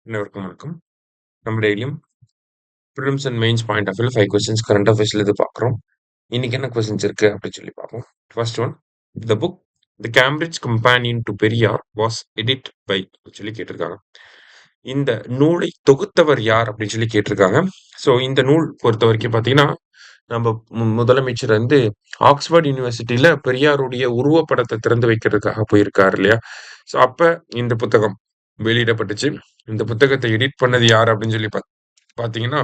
அனைவருக்கும் வணக்கம். நம்ம டெய்லியும் prelims and mains point of வியூல 5 கொஸ்டின்ஸ் கரண்ட் அஃபேர்ஸ்ல இது பார்க்குறோம். இன்னைக்கு என்ன கொஸ்டின்ஸ் இருக்கு அப்படின்னு சொல்லி பார்ப்போம். First one, the book the Cambridge companion to Periyar was edit by சொல்லி கேட்டிருக்காங்க. இந்த நூலை தொகுத்தவர் யார் அப்படின்னு சொல்லி கேட்டிருக்காங்க. ஸோ இந்த நூல் பொறுத்த வரைக்கும் பார்த்தீங்கன்னா, நம்ம முதலமைச்சர் வந்து ஆக்ஸ்போர்ட் யூனிவர்சிட்டியில பெரியாருடைய உருவப்படத்தை திறந்து வைக்கிறதுக்காக போயிருக்காரு இல்லையா? ஸோ அப்ப இந்த புத்தகம் வெளியிடப்பட்டுச்சு. இந்த புத்தகத்தை எடிட் பண்ணது யார் அப்படின்னு சொல்லி பார்த்தீங்கன்னா,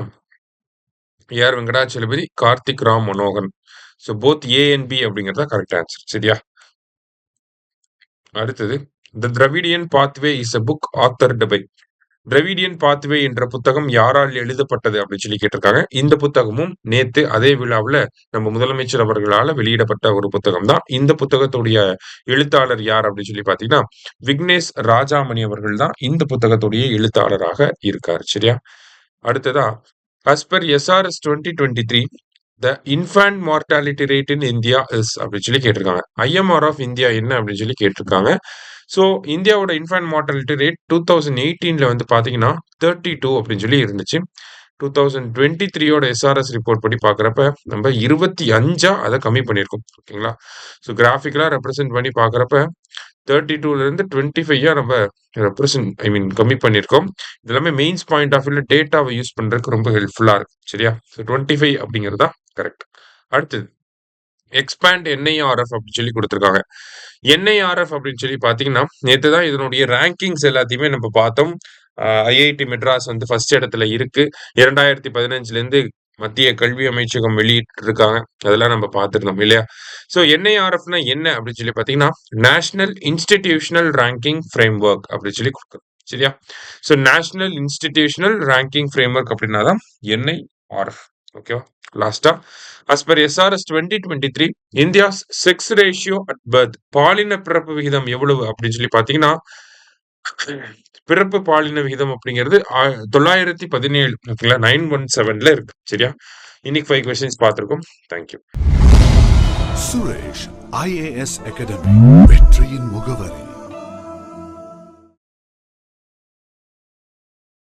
ஏஆர் வெங்கடாச்சலபதி, கார்த்திக் ராம் மனோகன். So both A and B அப்படிங்கிறது தான் கரெக்ட் ஆன்சர். சரியா? அடுத்தது, the Dravidian pathway is a book authored by. Dravidian pathway என்ற புத்தகம் யாரால் எழுதப்பட்டது அப்படின்னு சொல்லி கேட்டிருக்காங்க. இந்த புத்தகமும் நேத்து அதே விழாவில் நம்ம முதலமைச்சர் அவர்களால் வெளியிடப்பட்ட ஒரு புத்தகம் தான். இந்த புத்தகத்துடைய எழுத்தாளர் யார் அப்படின்னு சொல்லி பார்த்தீங்கன்னா, விக்னேஷ் ராஜாமணி அவர்கள் தான் இந்த புத்தகத்துடைய எழுத்தாளராக இருக்கார். சரியா? அடுத்ததா, as per SRS 2023 the infant mortality rate in India is அப்படின்னு சொல்லி கேட்டிருக்காங்க. IMR ஆஃப் இந்தியா என்ன அப்படின்னு சொல்லி கேட்டிருக்காங்க. ஸோ இந்தியாவோட இன்ஃபேன்ட் மார்டாலிட்டி ரேட் 2018ல வந்து பார்த்தீங்கன்னா 32 அப்படின்னு சொல்லி இருந்துச்சு. 2023யோட எஸ்ஆர்எஸ் ரிப்போர்ட் படி பார்க்குறப்ப நம்ம 25 அதை கம்மி பண்ணியிருக்கோம். ஓகேங்களா? ஸோ கிராஃபிக்கலாக ரெப்ரசென்ட் பண்ணி பார்க்குறப்ப 32லேருந்து 25 நம்ம கம்மி பண்ணியிருக்கோம். இது எல்லாமே மெயின்ஸ் பாயிண்ட் ஆஃப் வியூல டேட்டாவை யூஸ் பண்ணுறதுக்கு ரொம்ப ஹெல்ப்ஃபுல்லாக இருக்கு. சரியா? ஸோ 25 அப்படிங்கிறது தான் கரெக்ட். அடுத்தது, எக்ஸ்பேண்ட் என்ஐஆர்எஃப் அப்படின்னு சொல்லி கொடுத்துருக்காங்க. என்ஐஆர்எஃப் அப்படின்னு சொல்லி பார்த்தீங்கன்னா, நேற்று தான் இதனுடைய ரேங்கிங்ஸ் எல்லாத்தையுமே நம்ம பார்த்தோம். ஐஐடி மெட்ராஸ் வந்து ஃபர்ஸ்ட் இடத்துல இருக்கு. 2015லேருந்து மத்திய கல்வி அமைச்சகம் வெளியிட்டு இருக்காங்க. அதெல்லாம் நம்ம பார்த்துருந்தோம் இல்லையா? ஸோ என்ஐஆர்எஃப்னா என்ன அப்படின்னு சொல்லி பார்த்தீங்கன்னா, national institutional ranking frame work அப்படின்னு சொல்லி கொடுக்குறோம். சரியா? So national institutional ranking frame work அப்படின்னா தான் என்ஐஆர்எஃப். ஓகேவா? லாஸ்டா, as per SRS 2023 India's sex ratio at birth, பாலின பிறப்பு விகிதம் எவ்வளவு அப்படின்னு சொல்லி பார்த்தீங்கன்னா, பிறப்பு பாலின விகிதம் அப்படிங்கிறது 917, ஓகேங்களா? 917ல இருக்கு. சரியா? இன்னைக்கு 5 கொஸ்டின்ஸ் பார்த்திருக்கோம். தேங்க்யூ. சுரேஷ் IAS அகாடமி, வெற்றியின் முகவரி.